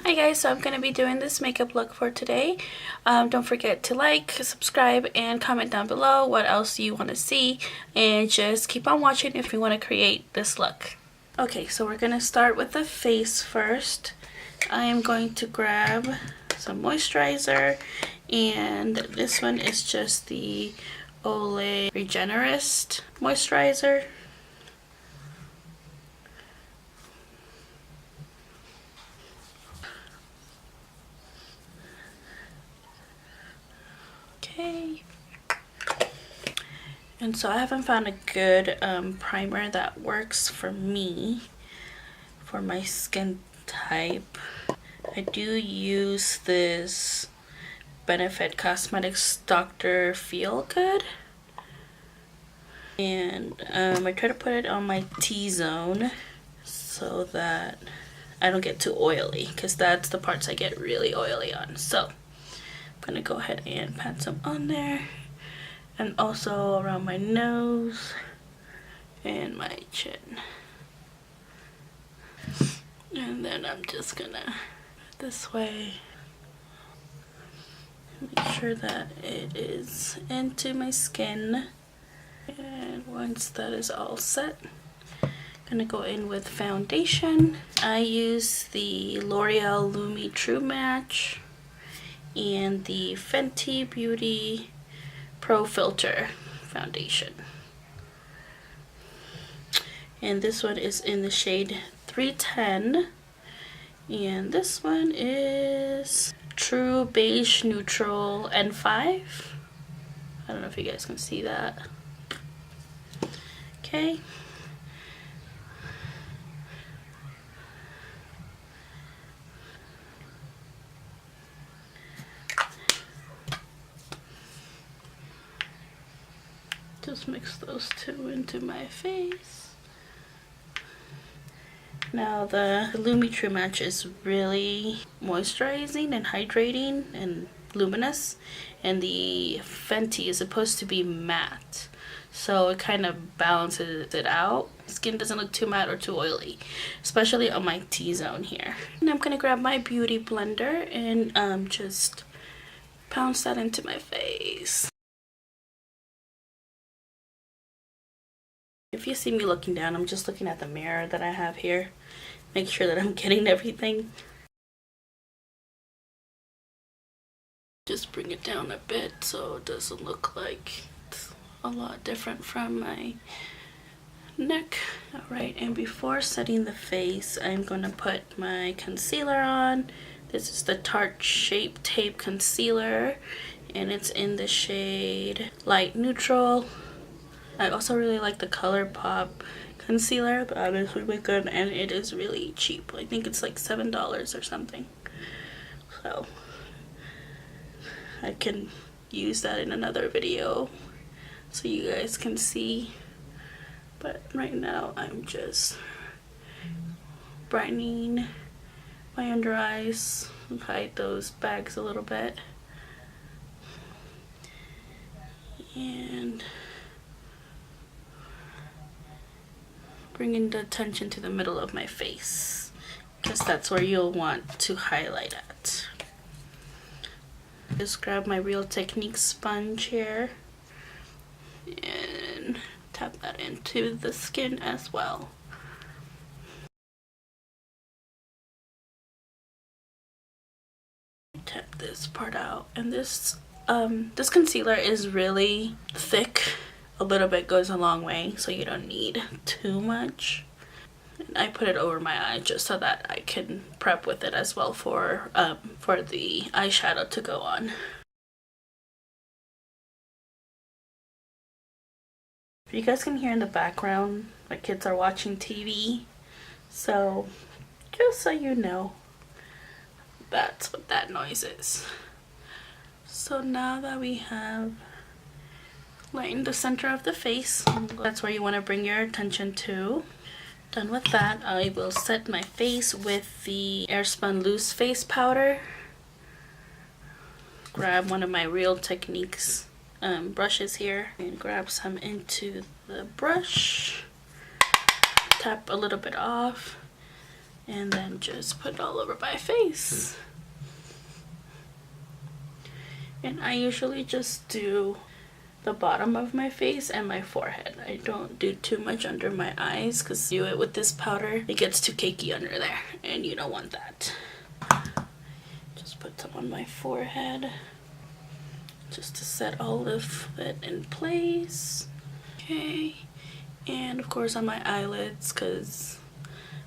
Hi guys, so I'm going to be doing this makeup look for today. Don't forget to like, subscribe, and comment down below what else you want to see. And just keep on watching if you want to create this look. Okay, so we're going to start with the face first. I am going to grab some moisturizer. And this one is just the Olay Regenerist moisturizer. Okay. And so I haven't found a good primer that works for me, for my skin type. I do use this Benefit Cosmetics Dr. Feel Good. And I try to put it on my T-zone so that I don't get too oily, because that's the parts I get really oily on. So I'm gonna go ahead and pat some on there, and also around my nose and my chin. And then I'm just gonna this way, make sure that it is into my skin. And once that is all set, I'm gonna go in with foundation. I use the L'Oreal Lumi True Match and the Fenty Beauty Pro Filter foundation. And this one is in the shade 310. And this one is True Beige Neutral N5. I don't know if you guys can see that. Okay. Just mix those two into my face. Now the Lumi True Match is really moisturizing and hydrating and luminous, and the Fenty is supposed to be matte, so it kind of balances it out. Skin doesn't look too matte or too oily, especially on my T-zone here. And I'm gonna grab my beauty blender and just pounce that into my face. If you see me looking down, I'm just looking at the mirror that I have here. Make sure that I'm getting everything. Just bring it down a bit so it doesn't look like it's a lot different from my neck. Alright, and before setting the face, I'm going to put my concealer on. This is the Tarte Shape Tape Concealer, and it's in the shade Light Neutral. I also really like the ColourPop concealer. That is really good, and it is really cheap. I think it's like $7 or something. So I can use that in another video so you guys can see. But right now I'm just brightening my under eyes, hide those bags a little bit, and bringing the attention to the middle of my face, because that's where you'll want to highlight at. Just grab my Real Techniques sponge here and tap that into the skin as well. Tap this part out, and this concealer is really thick. A little bit goes a long way, so you don't need too much. And I put it over my eye just so that I can prep with it as well for the eyeshadow to go on. You guys can hear in the background, my kids are watching TV, so just so you know, that's what that noise is. So now that we have lightened the center of the face, that's where you want to bring your attention to. Done with that, I will set my face with the Airspun Loose Face Powder. Grab one of my Real Techniques brushes here and grab some into the brush. Tap a little bit off and then just put it all over my face. And I usually just do the bottom of my face and my forehead. I don't do too much under my eyes because do it with this powder, it gets too cakey under there and you don't want that. Just put some on my forehead just to set all of it in place. Okay, and of course on my eyelids because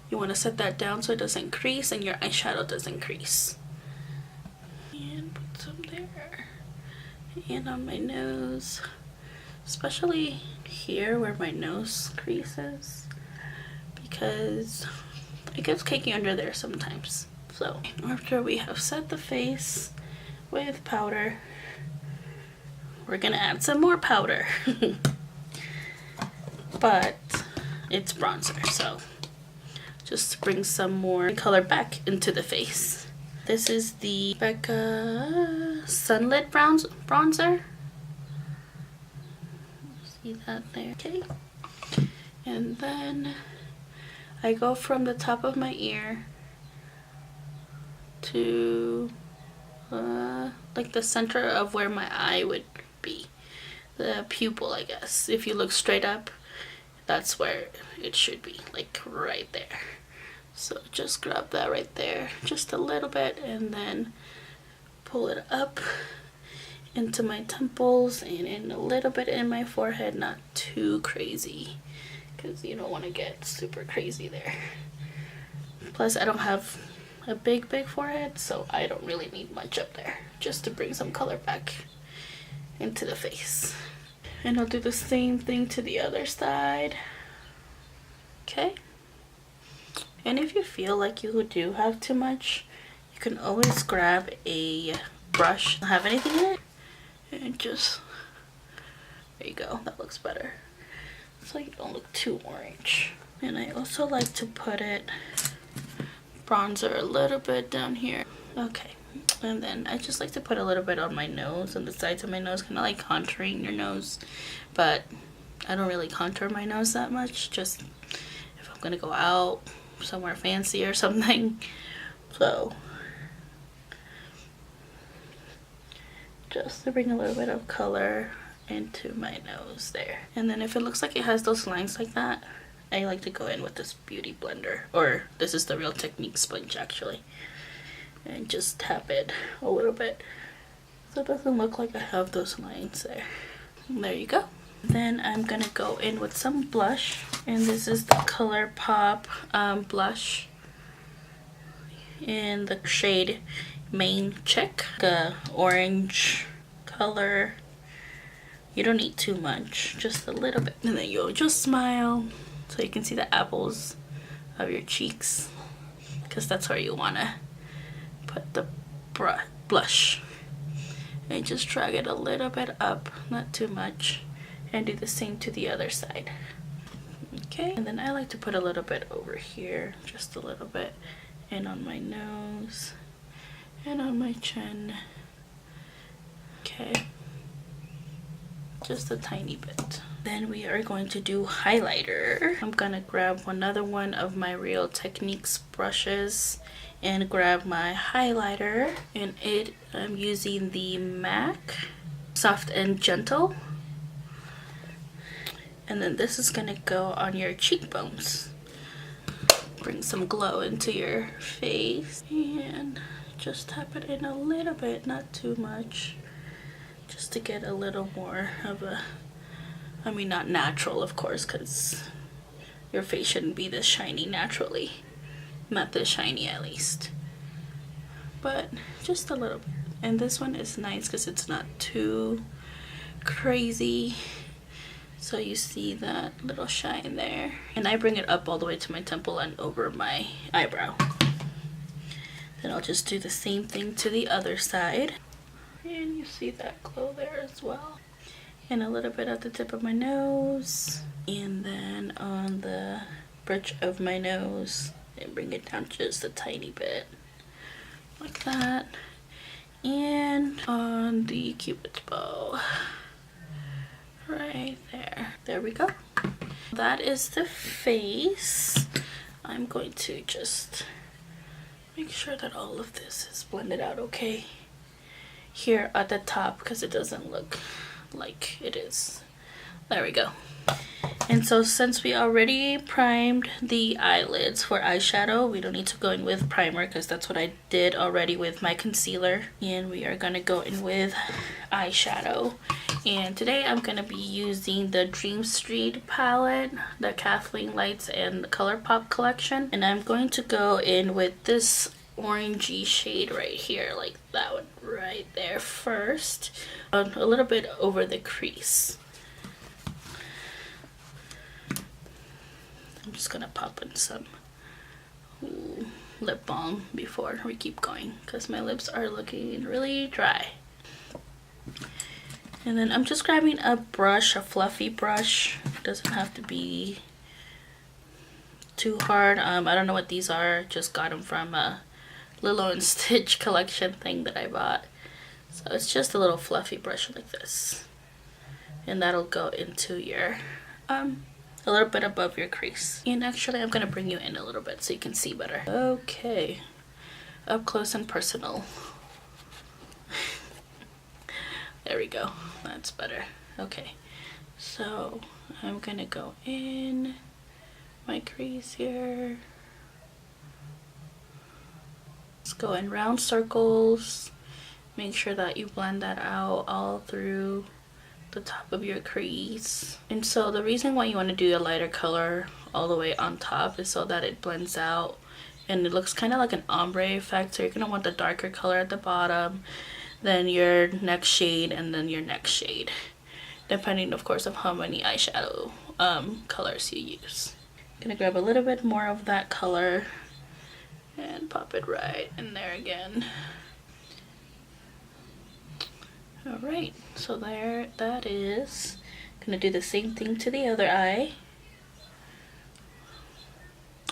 you want to set that down so it doesn't crease and your eyeshadow doesn't crease. And put some there. And on my nose, especially here where my nose creases, because it gets cakey under there sometimes. So after we have set the face with powder, we're gonna add some more powder. But it's bronzer, so just to bring some more color back into the face. This is the Becca Sunlit Bronzer. See that there? Okay. And then I go from the top of my ear to like the center of where my eye would be. The pupil, I guess. If you look straight up, that's where it should be, like right there. So just grab that right there, just a little bit, and then pull it up into my temples and in a little bit in my forehead, not too crazy, because you don't want to get super crazy there. Plus, I don't have a big forehead, so I don't really need much up there, just to bring some color back into the face. And I'll do the same thing to the other side. Okay. And if you feel like you do have too much, you can always grab a brush, don't have anything in it, and just, there you go, that looks better. So you don't look too orange. And I also like to put it, bronzer a little bit down here. Okay, and then I just like to put a little bit on my nose, on the sides of my nose, kind of like contouring your nose. But I don't really contour my nose that much, just if I'm gonna go out somewhere fancy or something. So just to bring a little bit of color into my nose there. And then if it looks like it has those lines like that, I like to go in with this beauty blender, or this is the Real Technique sponge actually, and just tap it a little bit so it doesn't look like I have those lines there. And there you go. Then I'm gonna go in with some blush, and this is the ColourPop blush in the shade Main Chick, the orange color. You don't need too much, just a little bit, and then you'll just smile so you can see the apples of your cheeks, because that's where you want to put the blush. And just drag it a little bit up, not too much, and do the same to the other side. Okay, and then I like to put a little bit over here, just a little bit, and on my nose and on my chin. Okay, just a tiny bit. Then we are going to do highlighter. I'm gonna grab another one of my Real Techniques brushes and grab my highlighter, and I'm using the MAC Soft and Gentle. And then this is gonna go on your cheekbones. Bring some glow into your face, and just tap it in a little bit, not too much, just to get a little more of a, I mean, not natural of course, because your face shouldn't be this shiny naturally, not this shiny at least, but just a little bit. And this one is nice because it's not too crazy, so you see that little shine there. And I bring it up all the way to my temple and over my eyebrow. Then I'll just do the same thing to the other side, and you see that glow there as well. And a little bit at the tip of my nose, and then on the bridge of my nose, and bring it down just a tiny bit like that, and on the cupid's bow right there. There we go. That is the face. I'm going to just make sure that all of this is blended out okay here at the top, because it doesn't look like it is. There we go. And so since we already primed the eyelids for eyeshadow, we don't need to go in with primer because that's what I did already with my concealer. And we are going to go in with eyeshadow. And today I'm going to be using the Dream St Palette, the Kathleenlightsxcolourpop collection. And I'm going to go in with this orangey shade right here, like that one right there first. A little bit over the crease. I'm just gonna pop in some lip balm before we keep going because my lips are looking really dry. And then I'm just grabbing a brush, a fluffy brush. It doesn't have to be too hard. I don't know what these are. Just got them from a Lilo and Stitch collection thing that I bought. So it's just a little fluffy brush like this. And that'll go into your a little bit above your crease. And actually I'm gonna bring you in a little bit so you can see better. Okay, up close and personal. There we go, that's better. Okay, so I'm gonna go in my crease here. Let's go in round circles. Make sure that you blend that out all through the top of your crease. And so the reason why you want to do a lighter color all the way on top is so that it blends out and it looks kind of like an ombre effect. So you're going to want the darker color at the bottom, then your next shade, and then your next shade, depending of course of how many eyeshadow colors you use. I'm going to grab a little bit more of that color and pop it right in there again. Alright, so there that is. Gonna do the same thing to the other eye.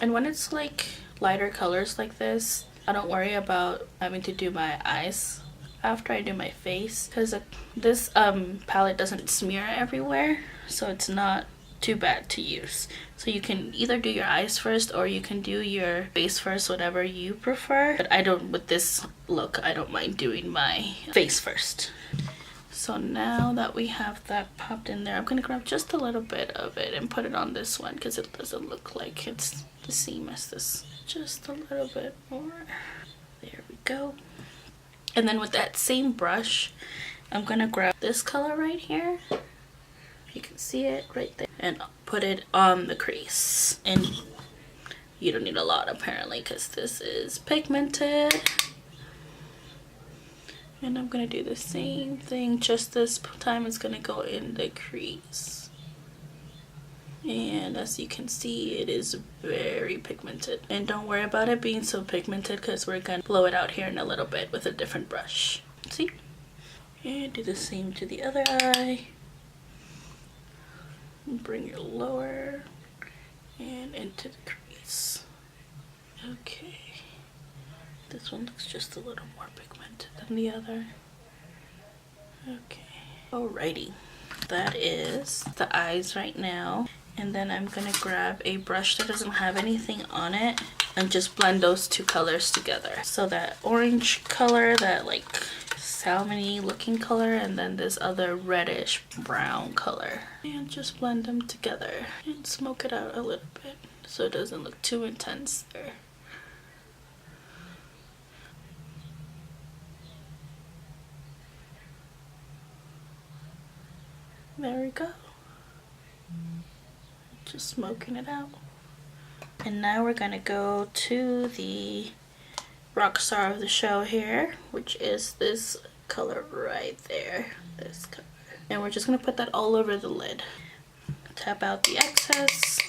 And when it's like lighter colors like this, I don't worry about having to do my eyes after I do my face, because this palette doesn't smear everywhere, so it's not too bad to use. So you can either do your eyes first or you can do your face first, whatever you prefer. But I don't, with this look, I don't mind doing my face first. So now that we have that popped in there, I'm going to grab just a little bit of it and put it on this one because it doesn't look like it's the same as this. Just a little bit more. There we go. And then with that same brush, I'm going to grab this color right here. You can see it right there. And put it on the crease. And you don't need a lot apparently because this is pigmented. And I'm going to do the same thing, just this time it's going to go in the crease. And as you can see, it is very pigmented. And don't worry about it being so pigmented because we're going to blow it out here in a little bit with a different brush. See? And do the same to the other eye. Bring your lower and into the crease. Okay. This one looks just a little more pigmented than the other. Okay. Alrighty. That is the eyes right now. And then I'm going to grab a brush that doesn't have anything on it and just blend those two colors together. So that orange color, that like salmon-y looking color, and then this other reddish brown color. And just blend them together and smoke it out a little bit so it doesn't look too intense there. There we go. Just smoking it out. And now we're gonna go to the rock star of the show here, which is this color right there. This color. And we're just gonna put that all over the lid. Tap out the excess.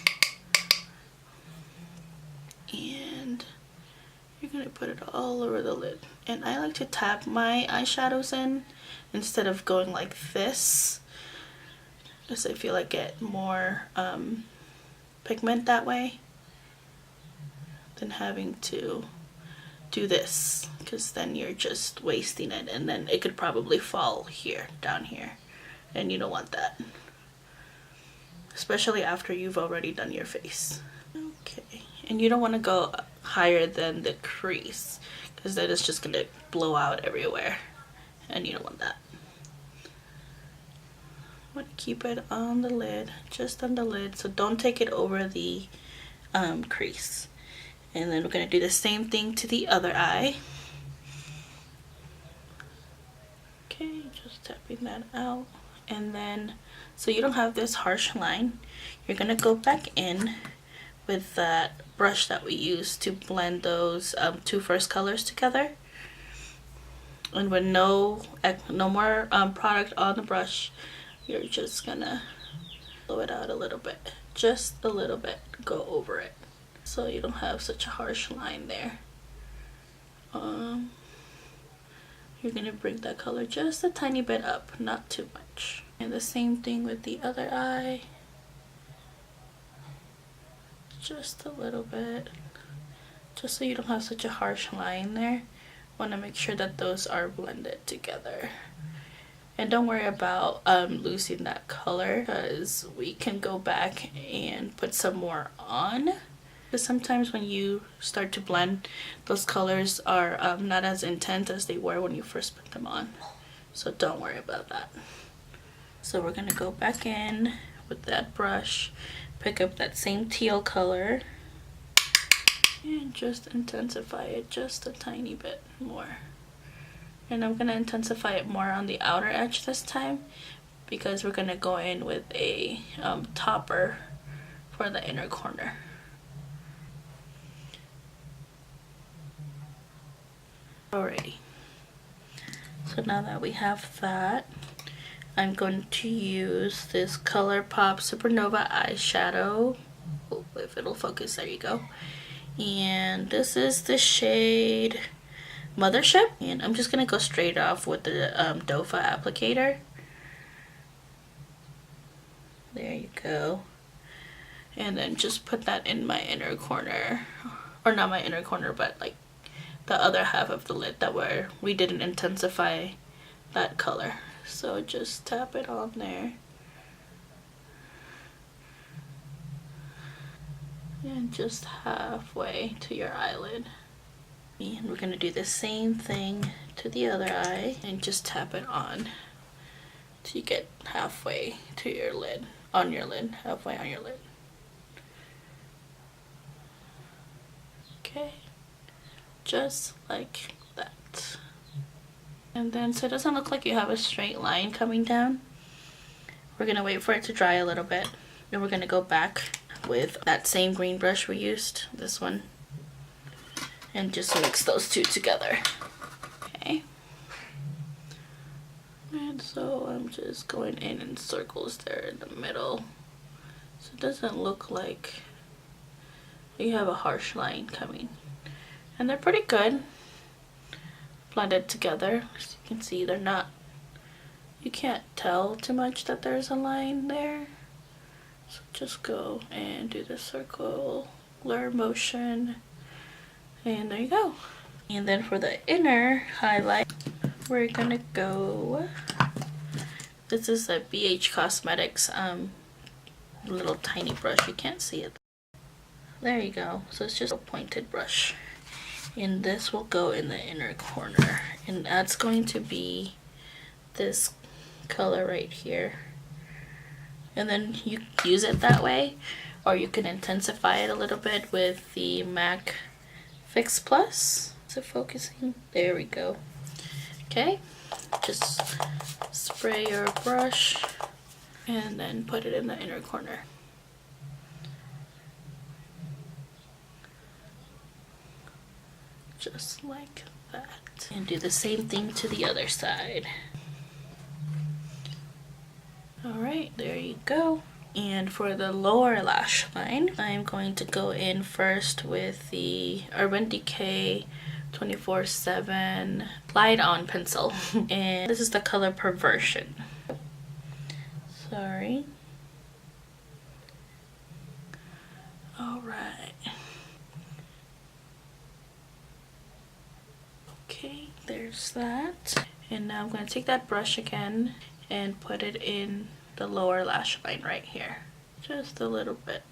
And you're gonna put it all over the lid. And I like to tap my eyeshadows in instead of going like this, because I feel like get more pigment that way than having to do this, because then you're just wasting it and then it could probably fall here, down here, and you don't want that, especially after you've already done your face. Okay, And you don't want to go higher than the crease, because then it's just going to blow out everywhere, and you don't want that. But keep it on the lid, just on the lid, so don't take it over the crease. And then we're going to do the same thing to the other eye. Okay, just tapping that out. And then, so you don't have this harsh line, you're going to go back in with that brush that we used to blend those two first colors together. And with no more product on the brush, you're just gonna blow it out a little bit, just a little bit, go over it, so you don't have such a harsh line there. You're gonna bring that color just a tiny bit up, not too much. And the same thing with the other eye, just a little bit, just so you don't have such a harsh line there. Want to make sure that those are blended together. And don't worry about losing that color, because we can go back and put some more on. Because sometimes when you start to blend, those colors are not as intense as they were when you first put them on. So don't worry about that. So we're going to go back in with that brush, pick up that same teal color, and just intensify it just a tiny bit more. And I'm going to intensify it more on the outer edge this time, because we're going to go in with a topper for the inner corner. Alrighty, so now that we have that, I'm going to use this ColourPop Supernova eyeshadow. Oh, if it'll focus, there you go. And this is the shade Mothership, and I'm just gonna go straight off with the dofa applicator. There you go. And then just put that in my inner corner, or not my inner corner, but like the other half of the lid that where we didn't intensify that color. So just tap it on there. And just halfway to your eyelid. And we're going to do the same thing to the other eye and just tap it on till you get halfway to your lid, on your lid, halfway on your lid. Okay, just like that. And then, so it doesn't look like you have a straight line coming down, we're going to wait for it to dry a little bit. Then we're going to go back with that same green brush we used, this one, and just mix those two together. Okay. And so I'm just going in circles there in the middle, so it doesn't look like you have a harsh line coming. And they're pretty good blended together. As you can see, they're not, you can't tell too much that there's a line there. So just go and do the circular motion, and there you go. And then for the inner highlight, we're gonna go, this is a BH Cosmetics little tiny brush, you can't see it. There you go. So it's just a pointed brush, and this will go in the inner corner, and that's going to be this color right here. And then you use it that way, or you can intensify it a little bit with the MAC Fix Plus. Is it focusing? There we go. Okay, just spray your brush and then put it in the inner corner. Just like that. And do the same thing to the other side. Alright, there you go. And for the lower lash line, I'm going to go in first with the Urban Decay 24/7 Glide On pencil. And this is the color Perversion. Sorry. Alright. Okay, there's that. And now I'm going to take that brush again and put it in the lower lash line right here, just a little bit.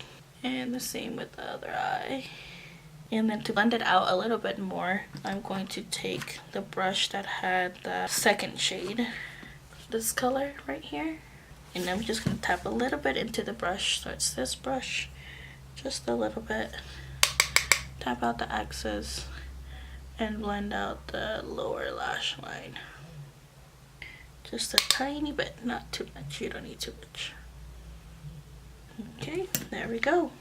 And the same with the other eye. And then to blend it out a little bit more, I'm going to take the brush that had the second shade, this color right here, and I'm just going to tap a little bit into the brush. So it's this brush, just a little bit. Tap out the excess and blend out the lower lash line. Just a tiny bit, not too much. You don't need too much. Okay, there we go.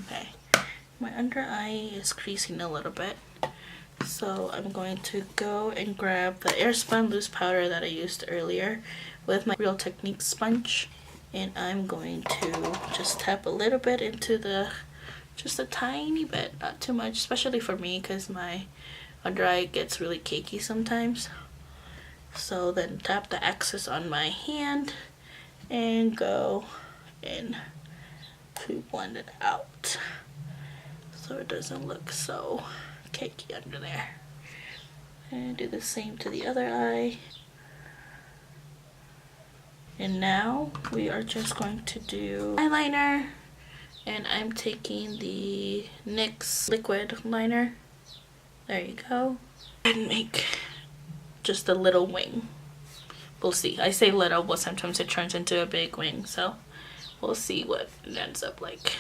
Okay, my under eye is creasing a little bit, so I'm going to go and grab the Airspun loose powder that I used earlier with my Real Techniques sponge, and I'm going to just tap a little bit into the, just a tiny bit, not too much, especially for me because my under eye gets really cakey sometimes. So then tap the excess on my hand and go in to blend it out so it doesn't look so cakey under there. And do the same to the other eye. And now we are just going to do eyeliner, and I'm taking the NYX liquid liner. There you go. And make just a little wing. We'll see. I say little, but sometimes it turns into a big wing, so we'll see what it ends up like.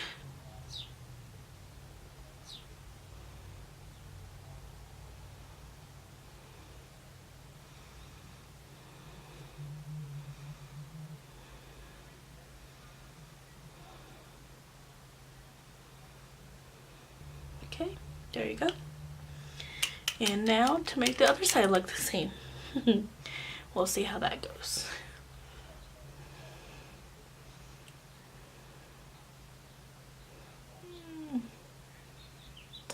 Okay, there you go. And now to make the other side look the same. We'll see how that goes.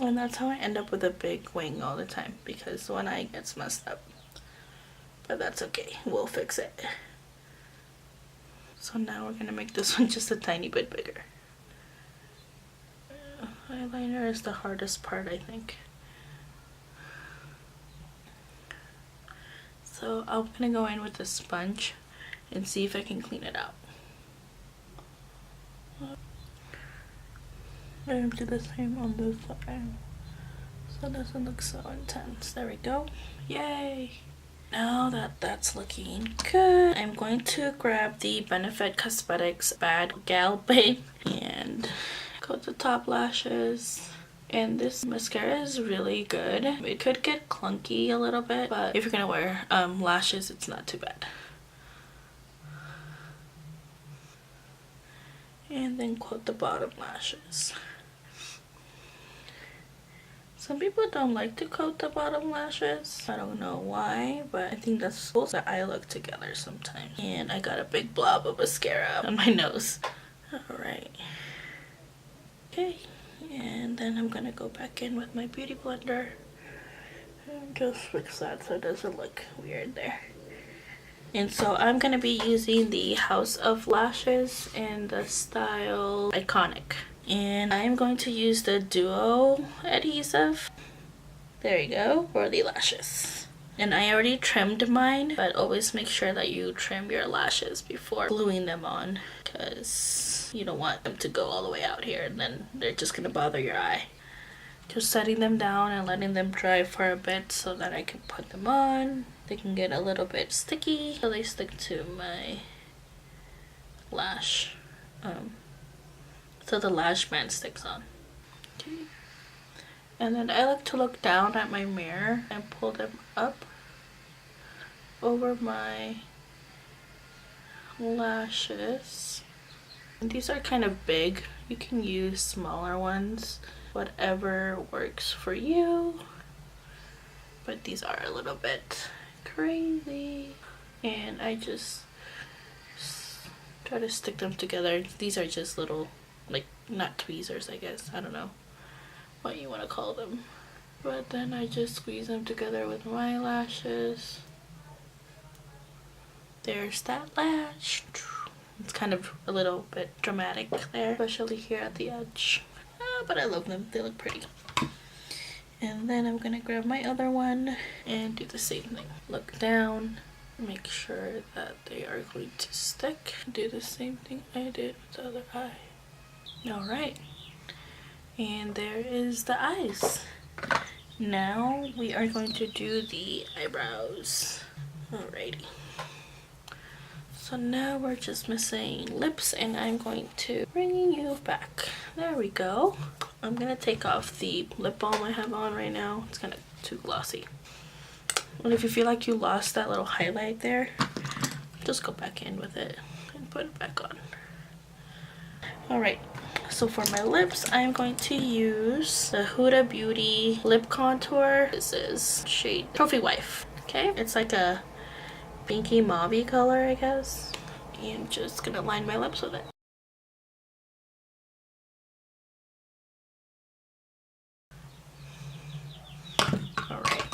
And that's how I end up with a big wing all the time, because one eye gets messed up. But that's okay, we'll fix it. So now we're gonna make this one just a tiny bit bigger. Eyeliner is the hardest part, I think. So I'm gonna go in with a sponge and see if I can clean it out. I'm gonna do the same on this side, so it doesn't look so intense. There we go. Yay! Now that that's looking good, I'm going to grab the Benefit Cosmetics Bad Gal Babe and coat the top lashes. And this mascara is really good. It could get clunky a little bit, but if you're gonna wear lashes, it's not too bad. And then coat the bottom lashes. Some people don't like to coat the bottom lashes. I don't know why, but I think that's supposed to eye look together sometimes. And I got a big blob of mascara on my nose. Alright. Okay. And then I'm gonna go back in with my beauty blender and just fix that so it doesn't look weird there. And so I'm gonna be using the House of Lashes in the style Iconic. And I'm going to use the Duo adhesive. There you go, for the lashes. And I already trimmed mine, but always make sure that you trim your lashes before gluing them on, because you don't want them to go all the way out here and then they're just gonna bother your eye. Just setting them down and letting them dry for a bit so that I can put them on. They can get a little bit sticky, so they stick to my lash. So the lash band sticks on. Okay. And then I like to look down at my mirror and pull them up over my lashes. And these are kind of big. You can use smaller ones, whatever works for you. But these are a little bit crazy. And I just try to stick them together. These are just little, like, not tweezers, I guess. I don't know what you want to call them. But then I just squeeze them together with my lashes. There's that lash. It's kind of a little bit dramatic there, especially here at the edge. But I love them. They look pretty. And then I'm gonna grab my other one and do the same thing. Look down, make sure that they are going to stick. Do the same thing I did with the other eye. Alright. And there is the eyes. Now we are going to do the eyebrows. Alrighty. So now we're just missing lips, and I'm going to bring you back. There we go. I'm gonna take off the lip balm I have on right now. It's kind of too glossy. And if you feel like you lost that little highlight there, just go back in with it and put it back on. Alright, so for my lips, I'm going to use the Huda Beauty lip contour. This is shade Trophy Wife. Okay, it's like a pinky mauve color, I guess. And just gonna line my lips with it. Alright,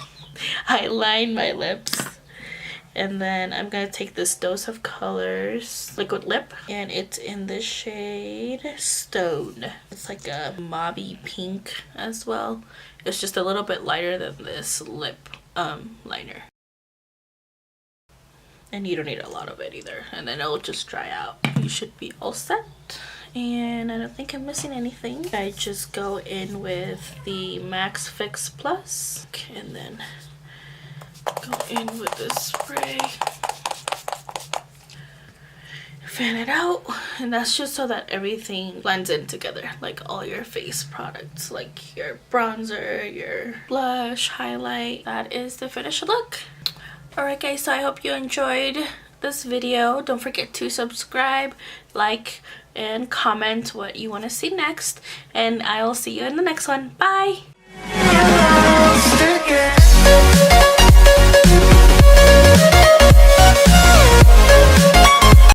I line my lips. And then I'm gonna take this Dose of Colors liquid lip, and it's in the shade Stone. It's like a mauve pink as well. It's just a little bit lighter than this lip liner. And you don't need a lot of it either, and then it'll just dry out. You should be all set. And I don't think I'm missing anything. I just go in with the Max Fix Plus, and then go in with this spray, fan it out, and that's just so that everything blends in together, like all your face products, like your bronzer, your blush, highlight. That is the finished look. Alright guys, so I hope you enjoyed this video. Don't forget to subscribe, like, and comment what you want to see next, and I'll see you in the next one. Bye!